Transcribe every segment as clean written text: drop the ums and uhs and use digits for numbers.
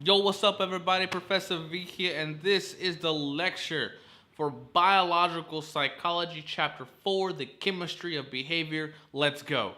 Yo, what's up everybody? Professor V here, and this is the lecture for Biological Psychology Chapter 4, The Chemistry of Behavior. Let's go.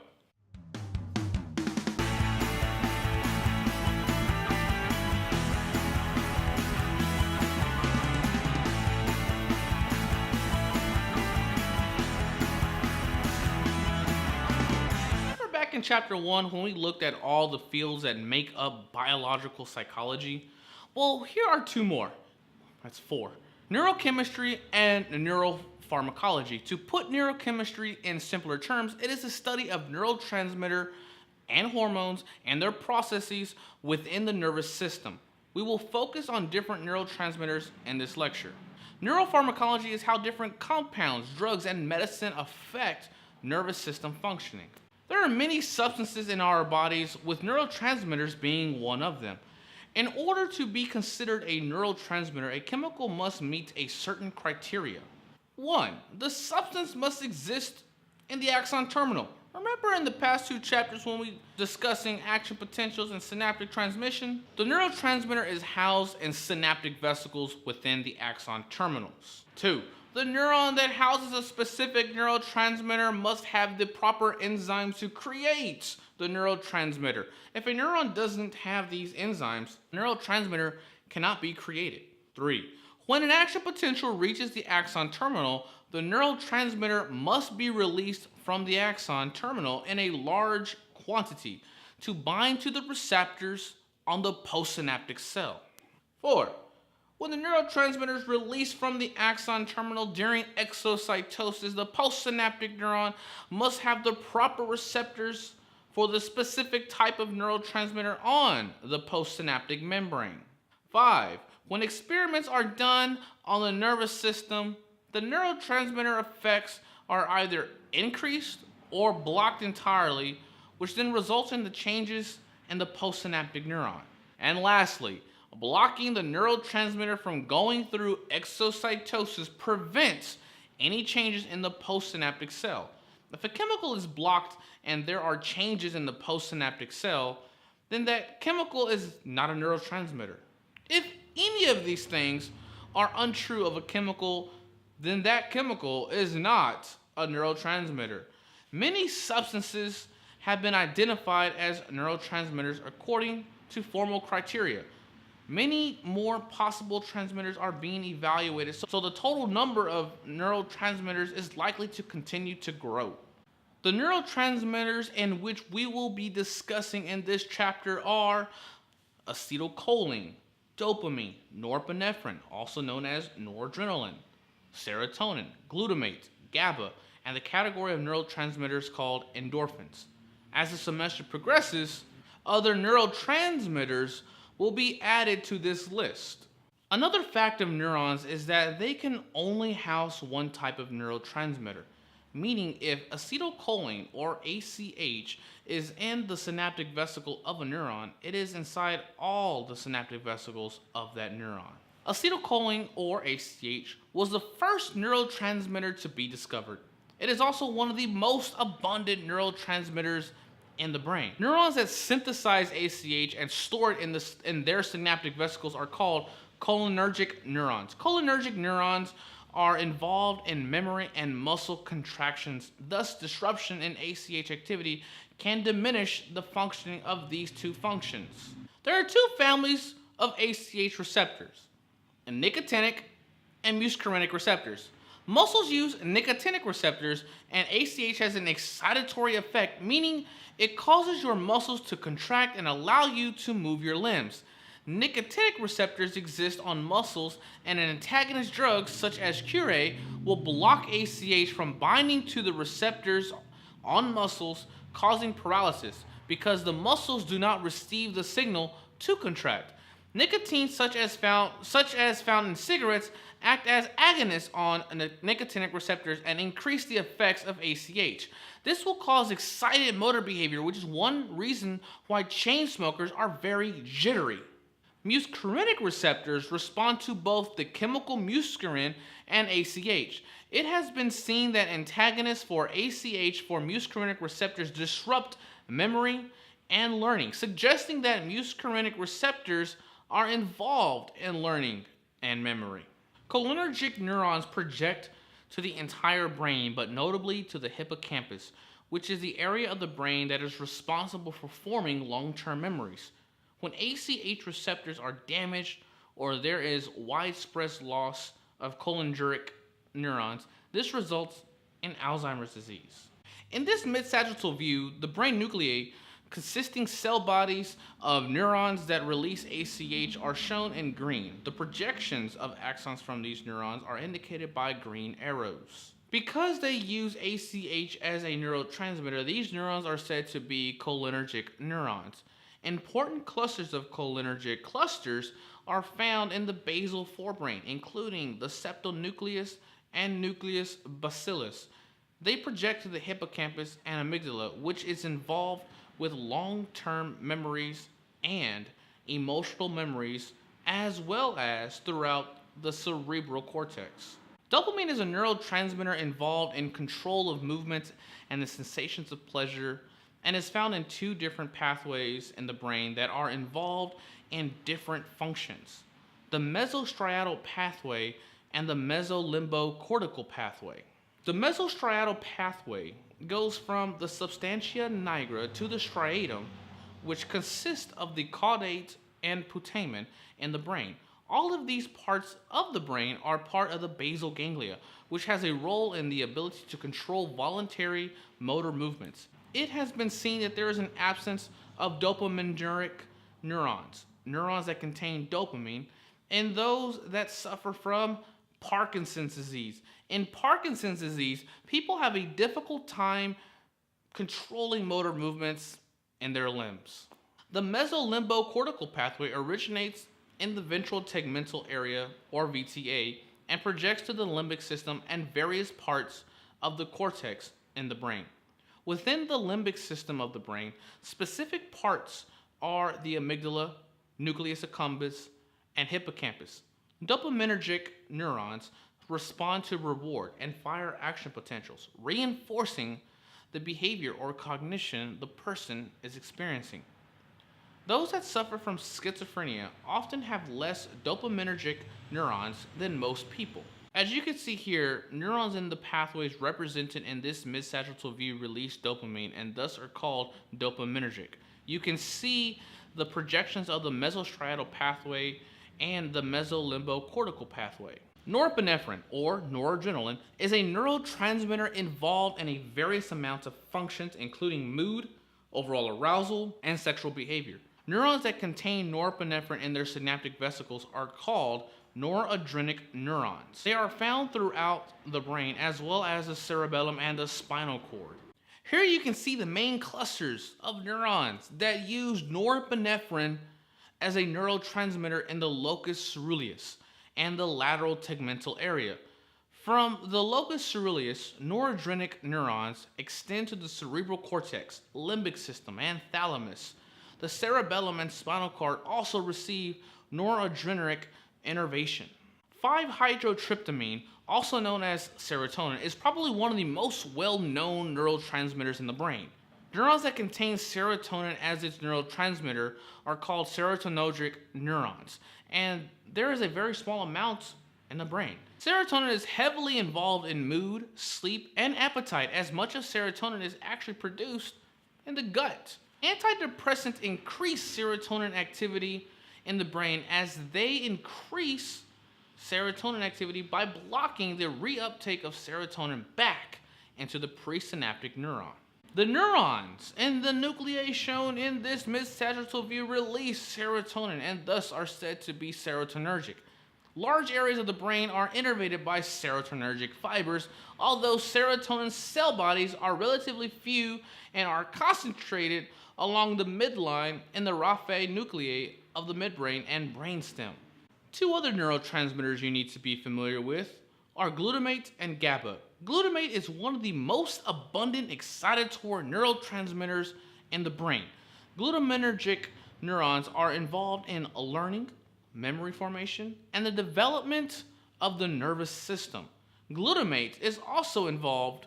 In chapter 1, when we looked at all the fields that make up biological psychology, well, here are two more. That's 4. Neurochemistry and neuropharmacology. To put neurochemistry in simpler terms, it is the study of neurotransmitter and hormones and their processes within the nervous system. We will focus on different neurotransmitters in this lecture. Neuropharmacology is how different compounds, drugs, and medicine affect nervous system functioning. There are many substances in our bodies, with neurotransmitters being one of them. In order to be considered a neurotransmitter, a chemical must meet a certain criteria. 1. The substance must exist in the axon terminal. Remember in the past 2 chapters when we discussing action potentials and synaptic transmission? The neurotransmitter is housed in synaptic vesicles within the axon terminals. 2. The neuron that houses a specific neurotransmitter must have the proper enzymes to create the neurotransmitter. If a neuron doesn't have these enzymes, the neurotransmitter cannot be created. 3. When an action potential reaches the axon terminal, the neurotransmitter must be released from the axon terminal in a large quantity to bind to the receptors on the postsynaptic cell. 4. When the neurotransmitter is released from the axon terminal during exocytosis, the postsynaptic neuron must have the proper receptors for the specific type of neurotransmitter on the postsynaptic membrane. 5. When experiments are done on the nervous system, the neurotransmitter effects are either increased or blocked entirely, which then results in the changes in the postsynaptic neuron. And lastly, blocking the neurotransmitter from going through exocytosis prevents any changes in the postsynaptic cell. If a chemical is blocked and there are changes in the postsynaptic cell, then that chemical is not a neurotransmitter. If any of these things are untrue of a chemical, then that chemical is not a neurotransmitter. Many substances have been identified as neurotransmitters according to formal criteria. Many more possible transmitters are being evaluated, so the total number of neurotransmitters is likely to continue to grow. The neurotransmitters in which we will be discussing in this chapter are acetylcholine, dopamine, norepinephrine, also known as noradrenaline, serotonin, glutamate, GABA, and the category of neurotransmitters called endorphins. As the semester progresses, other neurotransmitters will be added to this list. Another fact of neurons is that they can only house one type of neurotransmitter, meaning if acetylcholine or ACH is in the synaptic vesicle of a neuron, it is inside all the synaptic vesicles of that neuron. Acetylcholine or ACH was the first neurotransmitter to be discovered. It is also one of the most abundant neurotransmitters in the brain. Neurons that synthesize ACH and store it in their synaptic vesicles are called cholinergic neurons. Cholinergic neurons are involved in memory and muscle contractions. Thus, disruption in ACH activity can diminish the functioning of these two functions. There are 2 families of ACH receptors: nicotinic and muscarinic receptors. Muscles use nicotinic receptors, and ACH has an excitatory effect, meaning it causes your muscles to contract and allow you to move your limbs. Nicotinic receptors exist on muscles, and an antagonist drug such as Curare will block ACH from binding to the receptors on muscles, causing paralysis because the muscles do not receive the signal to contract. Nicotine, such as found in cigarettes, act as agonists on nicotinic receptors and increase the effects of ACH. This will cause excited motor behavior, which is one reason why chain smokers are very jittery. Muscarinic receptors respond to both the chemical muscarine and ACH. It has been seen that antagonists for ACH for muscarinic receptors disrupt memory and learning, suggesting that muscarinic receptors are involved in learning and memory. Cholinergic neurons project to the entire brain, but notably to the hippocampus, which is the area of the brain that is responsible for forming long-term memories. When ACH receptors are damaged or there is widespread loss of cholinergic neurons, this results in Alzheimer's disease. In this mid-sagittal view, the brain nuclei consisting cell bodies of neurons that release ACH are shown in green. The projections of axons from these neurons are indicated by green arrows. Because they use ACH as a neurotransmitter, these neurons are said to be cholinergic neurons. Important clusters of cholinergic clusters are found in the basal forebrain, including the septal nucleus and nucleus basalis. They project to the hippocampus and amygdala, which is involved with long-term memories and emotional memories, as well as throughout the cerebral cortex. Dopamine is a neurotransmitter involved in control of movements and the sensations of pleasure, and is found in two different pathways in the brain that are involved in different functions: the mesostriatal pathway and the mesolimbocortical pathway. The mesostriatal pathway goes from the substantia nigra to the striatum, which consists of the caudate and putamen in the brain. All of these parts of the brain are part of the basal ganglia, which has a role in the ability to control voluntary motor movements. It has been seen that there is an absence of dopaminergic neurons, neurons that contain dopamine, in those that suffer from Parkinson's disease. In Parkinson's disease, people have a difficult time controlling motor movements in their limbs. The mesolimbocortical pathway originates in the ventral tegmental area, or VTA, and projects to the limbic system and various parts of the cortex in the brain. Within the limbic system of the brain, specific parts are the amygdala, nucleus accumbens, and hippocampus. Dopaminergic neurons respond to reward and fire action potentials, reinforcing the behavior or cognition the person is experiencing. Those that suffer from schizophrenia often have less dopaminergic neurons than most people. As you can see here, neurons in the pathways represented in this mid-sagittal view release dopamine and thus are called dopaminergic. You can see the projections of the mesostriatal pathway and the mesolimbocortical pathway. Norepinephrine, or noradrenaline, is a neurotransmitter involved in a various amounts of functions, including mood, overall arousal, and sexual behavior. Neurons that contain norepinephrine in their synaptic vesicles are called noradrenic neurons. They are found throughout the brain, as well as the cerebellum and the spinal cord. Here you can see the main clusters of neurons that use norepinephrine as a neurotransmitter in the locus coeruleus and the lateral tegmental area. From the locus coeruleus, noradrenic neurons extend to the cerebral cortex, limbic system, and thalamus. The cerebellum and spinal cord also receive noradrenergic innervation. 5-hydroxytryptamine, also known as serotonin, is probably one of the most well-known neurotransmitters in the brain. Neurons that contain serotonin as its neurotransmitter are called serotonergic neurons, and there is a very small amount in the brain. Serotonin is heavily involved in mood, sleep, and appetite, as much of serotonin is actually produced in the gut. Antidepressants increase serotonin activity in the brain as they increase serotonin activity by blocking the reuptake of serotonin back into the presynaptic neuron. The neurons in the nuclei shown in this mid-sagittal view release serotonin and thus are said to be serotonergic. Large areas of the brain are innervated by serotonergic fibers, although serotonin cell bodies are relatively few and are concentrated along the midline in the raphe nuclei of the midbrain and brainstem. Two other neurotransmitters you need to be familiar with are glutamate and GABA. Glutamate is one of the most abundant excitatory neurotransmitters in the brain. Glutaminergic neurons are involved in learning, memory formation, and the development of the nervous system. Glutamate is also involved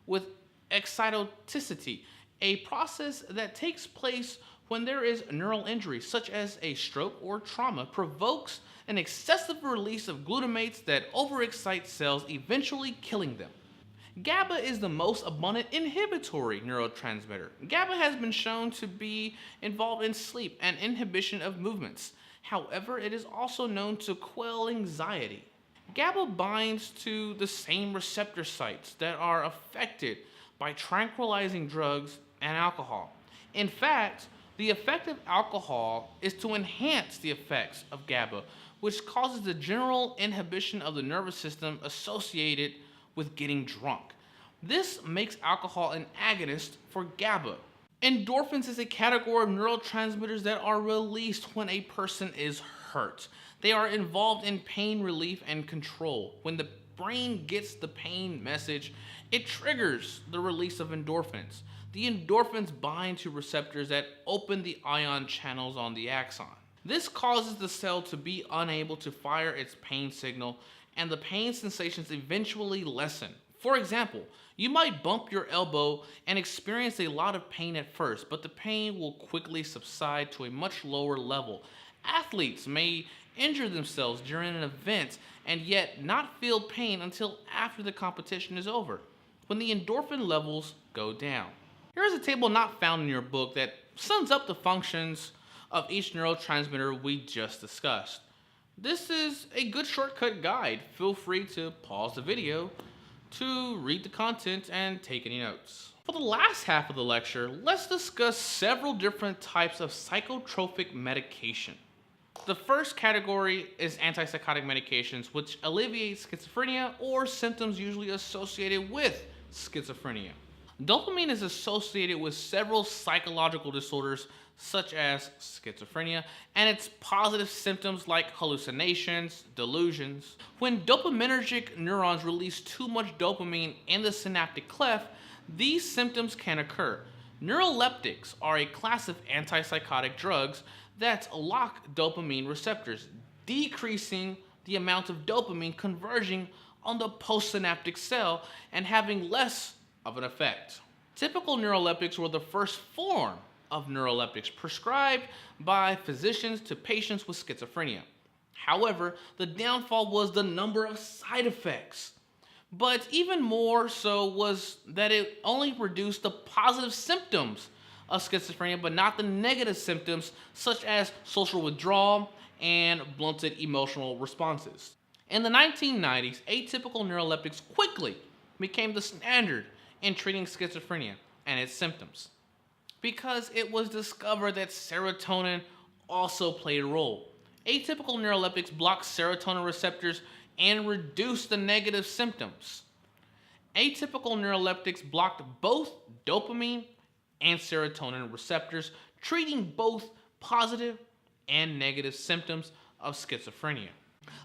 with excitoticity, a process that takes place when there is neural injury, such as a stroke or trauma, provokes an excessive release of glutamates that overexcite cells, eventually killing them. GABA is the most abundant inhibitory neurotransmitter. GABA has been shown to be involved in sleep and inhibition of movements. However, it is also known to quell anxiety. GABA binds to the same receptor sites that are affected by tranquilizing drugs and alcohol. In fact, the effect of alcohol is to enhance the effects of GABA, which causes the general inhibition of the nervous system associated with getting drunk. This makes alcohol an agonist for GABA. Endorphins is a category of neurotransmitters that are released when a person is hurt. They are involved in pain relief and control. When the brain gets the pain message, it triggers the release of endorphins. The endorphins bind to receptors that open the ion channels on the axon. This causes the cell to be unable to fire its pain signal, and the pain sensations eventually lessen. For example, you might bump your elbow and experience a lot of pain at first, but the pain will quickly subside to a much lower level. Athletes may injure themselves during an event and yet not feel pain until after the competition is over, when the endorphin levels go down. Here is a table not found in your book that sums up the functions of each neurotransmitter we just discussed. This is a good shortcut guide. Feel free to pause the video to read the content and take any notes. For the last half of the lecture, let's discuss several different types of psychotropic medication. The first category is antipsychotic medications, which alleviate schizophrenia or symptoms usually associated with schizophrenia. Dopamine is associated with several psychological disorders such as schizophrenia and its positive symptoms like hallucinations, delusions. When dopaminergic neurons release too much dopamine in the synaptic cleft, these symptoms can occur. Neuroleptics are a class of antipsychotic drugs that lock dopamine receptors, decreasing the amount of dopamine converging on the postsynaptic cell and having less of an effect. Typical neuroleptics were the first form of neuroleptics prescribed by physicians to patients with schizophrenia. However, the downfall was the number of side effects. But even more so was that it only reduced the positive symptoms of schizophrenia, but not the negative symptoms such as social withdrawal and blunted emotional responses. In the 1990s, atypical neuroleptics quickly became the standard in treating schizophrenia and its symptoms, because it was discovered that serotonin also played a role. Atypical neuroleptics block serotonin receptors and reduce the negative symptoms. Atypical neuroleptics blocked both dopamine and serotonin receptors, treating both positive and negative symptoms of schizophrenia.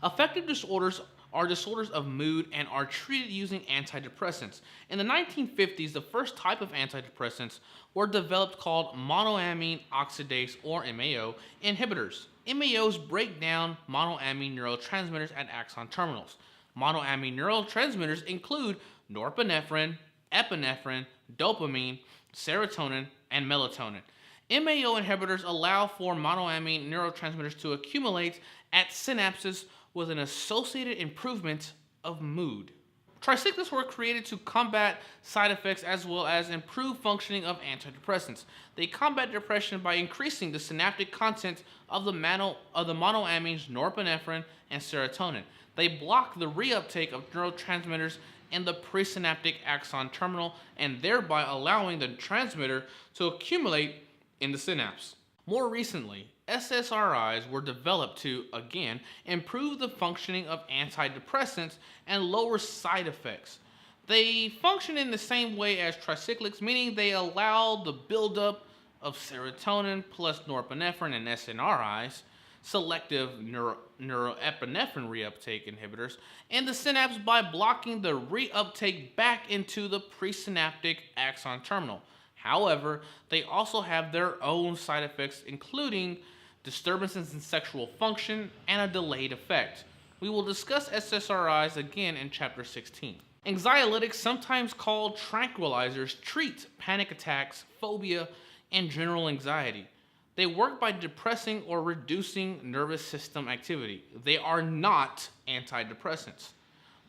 Affective disorders are disorders of mood and are treated using antidepressants. In the 1950s, the first type of antidepressants were developed called monoamine oxidase, or MAO, inhibitors. MAOs break down monoamine neurotransmitters at axon terminals. Monoamine neurotransmitters include norepinephrine, epinephrine, dopamine, serotonin, and melatonin. MAO inhibitors allow for monoamine neurotransmitters to accumulate at synapses with an associated improvement of mood. Tricyclics were created to combat side effects as well as improve functioning of antidepressants. They combat depression by increasing the synaptic content of the monoamines norepinephrine and serotonin. They block the reuptake of neurotransmitters in the presynaptic axon terminal and thereby allowing the transmitter to accumulate in the synapse. More recently, SSRIs were developed to, again, improve the functioning of antidepressants and lower side effects. They function in the same way as tricyclics, meaning they allow the buildup of serotonin plus norepinephrine and SNRIs, selective neuroepinephrine reuptake inhibitors, in the synapse by blocking the reuptake back into the presynaptic axon terminal. However, they also have their own side effects, including disturbances in sexual function and a delayed effect. We will discuss SSRIs again in chapter 16. Anxiolytics, sometimes called tranquilizers, treat panic attacks, phobia, and general anxiety. They work by depressing or reducing nervous system activity. They are not antidepressants.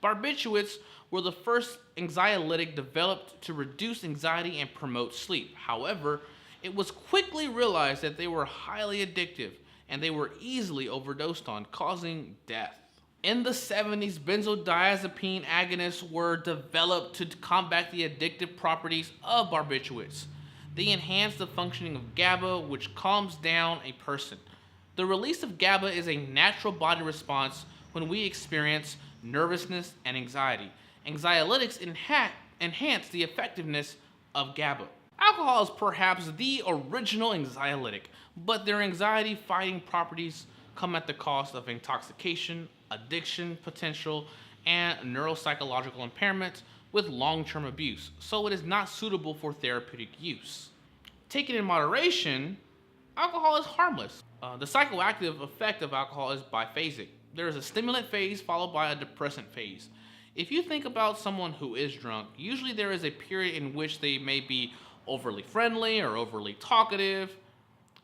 Barbiturates were the first anxiolytic developed to reduce anxiety and promote sleep. However, it was quickly realized that they were highly addictive and they were easily overdosed on, causing death. In the 70s, benzodiazepine agonists were developed to combat the addictive properties of barbiturates. They enhance the functioning of GABA, which calms down a person. The release of GABA is a natural body response when we experience nervousness and anxiety. Anxiolytics enhance the effectiveness of GABA. Alcohol is perhaps the original anxiolytic, but their anxiety-fighting properties come at the cost of intoxication, addiction potential, and neuropsychological impairment with long-term abuse, so it is not suitable for therapeutic use. Taken in moderation, alcohol is harmless. The psychoactive effect of alcohol is biphasic. There is a stimulant phase followed by a depressant phase. If you think about someone who is drunk, usually there is a period in which they may be overly friendly or overly talkative,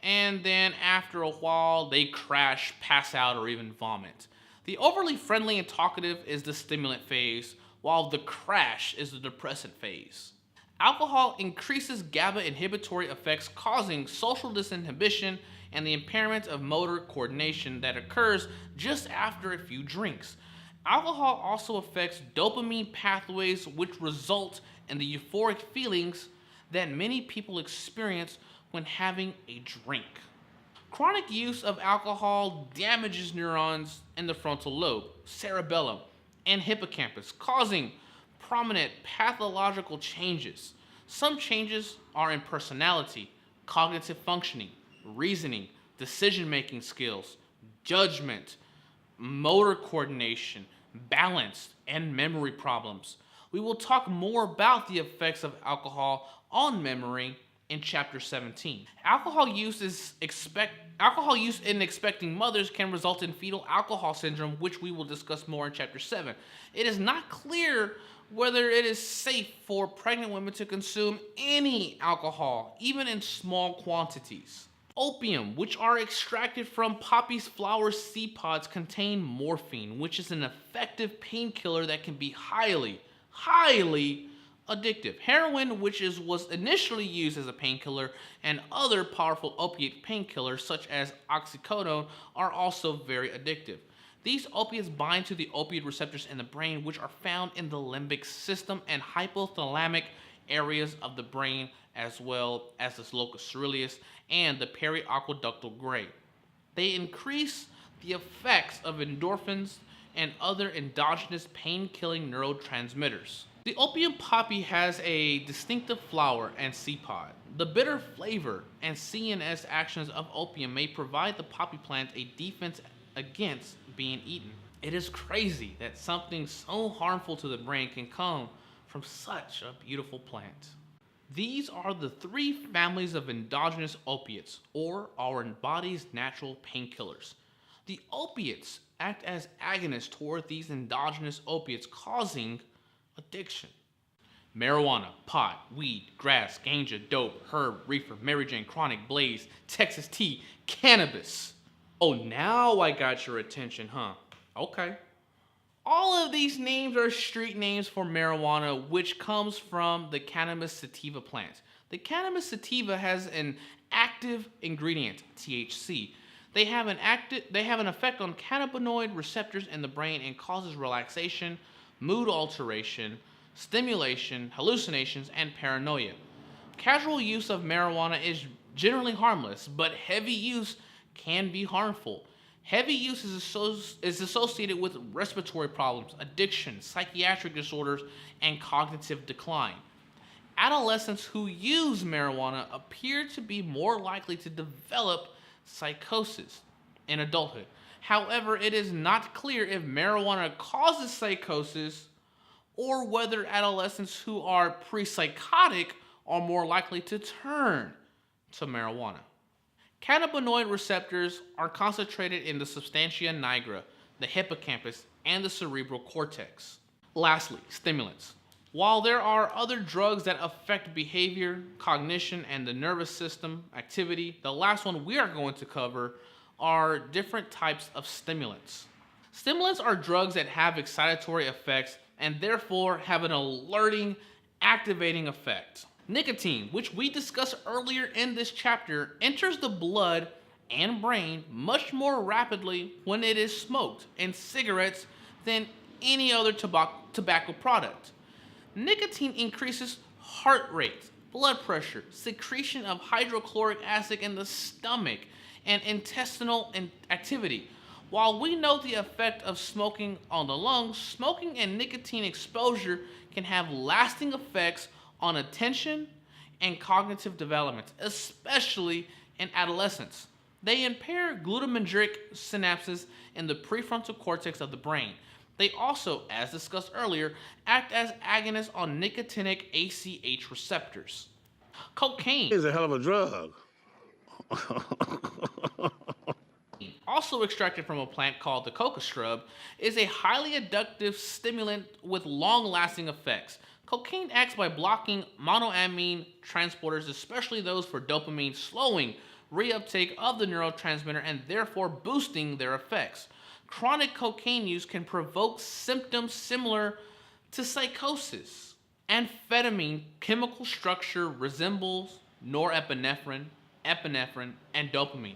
and then after a while they crash, pass out, or even vomit. The overly friendly and talkative is the stimulant phase, while the crash is the depressant phase. Alcohol increases GABA inhibitory effects, causing social disinhibition and the impairment of motor coordination that occurs just after a few drinks. Alcohol also affects dopamine pathways, which result in the euphoric feelings that many people experience when having a drink. Chronic use of alcohol damages neurons in the frontal lobe, cerebellum, and hippocampus, causing prominent pathological changes. Some changes are in personality, cognitive functioning, reasoning, decision-making skills, judgment, motor coordination, balance, and memory problems. We will talk more about the effects of alcohol on memory in chapter 17. Alcohol use in expecting mothers can result in fetal alcohol syndrome, which we will discuss more in chapter 7. It is not clear whether it is safe for pregnant women to consume any alcohol, even in small quantities. Opium, which are extracted from poppy flower seed pods, contain morphine, which is an effective painkiller that can be highly addictive. Heroin, which was initially used as a painkiller, and other powerful opiate painkillers such as oxycodone are also very addictive. These opiates bind to the opioid receptors in the brain, which are found in the limbic system and hypothalamic areas of the brain, as well as the locus coeruleus and the periaqueductal gray. They increase the effects of endorphins and other endogenous pain-killing neurotransmitters. The opium poppy has a distinctive flower and seed pod. The bitter flavor and CNS actions of opium may provide the poppy plant a defense against being eaten. It is crazy that something so harmful to the brain can come from such a beautiful plant. These are the three families of endogenous opiates, or our body's natural painkillers. The opiates act as agonists toward these endogenous opiates, causing addiction. Marijuana, pot, weed, grass, ganja, dope, herb, reefer, Mary Jane, chronic, blaze, Texas tea, cannabis. Oh, now I got your attention, huh? Okay. All of these names are street names for marijuana, which comes from the Cannabis sativa plant. The Cannabis sativa has an active ingredient, THC. They have an effect on cannabinoid receptors in the brain and causes relaxation, mood alteration, stimulation, hallucinations, and paranoia. Casual use of marijuana is generally harmless, but heavy use can be harmful. Heavy use is associated with respiratory problems, addiction, psychiatric disorders, and cognitive decline. Adolescents who use marijuana appear to be more likely to develop psychosis in adulthood. However, it is not clear if marijuana causes psychosis or whether adolescents who are pre-psychotic are more likely to turn to marijuana. Cannabinoid receptors are concentrated in the substantia nigra, the hippocampus, and the cerebral cortex. Lastly, stimulants. While there are other drugs that affect behavior, cognition, and the nervous system activity, the last one we are going to cover are different types of stimulants. Stimulants are drugs that have excitatory effects and therefore have an alerting, activating effect. Nicotine, which we discussed earlier in this chapter, enters the blood and brain much more rapidly when it is smoked in cigarettes than any other tobacco product. Nicotine increases heart rate, blood pressure, secretion of hydrochloric acid in the stomach, and intestinal activity. While we know the effect of smoking on the lungs, smoking and nicotine exposure can have lasting effects on attention and cognitive development, especially in adolescence. They impair glutamatergic synapses in the prefrontal cortex of the brain. They also, as discussed earlier, act as agonists on nicotinic ACH receptors. Cocaine is a hell of a drug. Also extracted from a plant called the coca shrub, is a highly addictive stimulant with long-lasting effects. Cocaine acts by blocking monoamine transporters, especially those for dopamine, slowing reuptake of the neurotransmitter and therefore boosting their effects. Chronic cocaine use can provoke symptoms similar to psychosis. Amphetamine chemical structure resembles norepinephrine, epinephrine, and dopamine.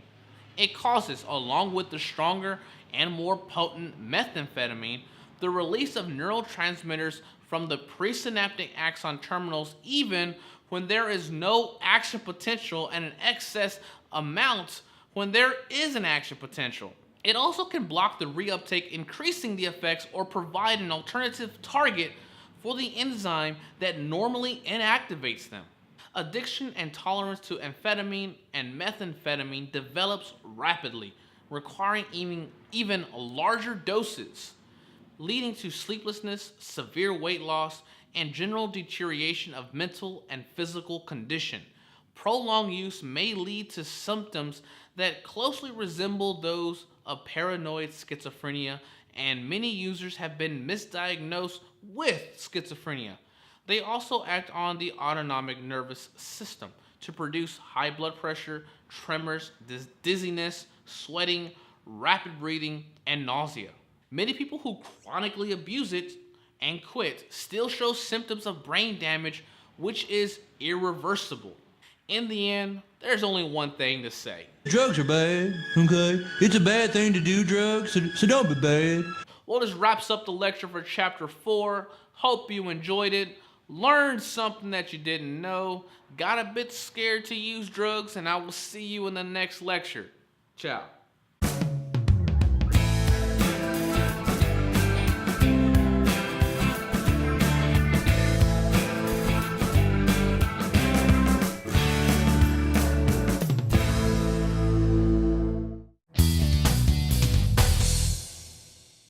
It causes, along with the stronger and more potent methamphetamine, the release of neurotransmitters from the presynaptic axon terminals even when there is no action potential and an excess amount when there is an action potential. It also can block the reuptake, increasing the effects, or provide an alternative target for the enzyme that normally inactivates them. Addiction and tolerance to amphetamine and methamphetamine develops rapidly, requiring even larger doses, leading to sleeplessness, severe weight loss, and general deterioration of mental and physical condition. Prolonged use may lead to symptoms that closely resemble those of paranoid schizophrenia, and many users have been misdiagnosed with schizophrenia. They also act on the autonomic nervous system to produce high blood pressure, tremors, dizziness, sweating, rapid breathing, and nausea. Many people who chronically abuse it and quit still show symptoms of brain damage, which is irreversible. In the end, there's only one thing to say. Drugs are bad, okay? It's a bad thing to do drugs, so don't be bad. Well, this wraps up the lecture for chapter 4. Hope you enjoyed it, learned something that you didn't know, got a bit scared to use drugs, and I will see you in the next lecture. Ciao.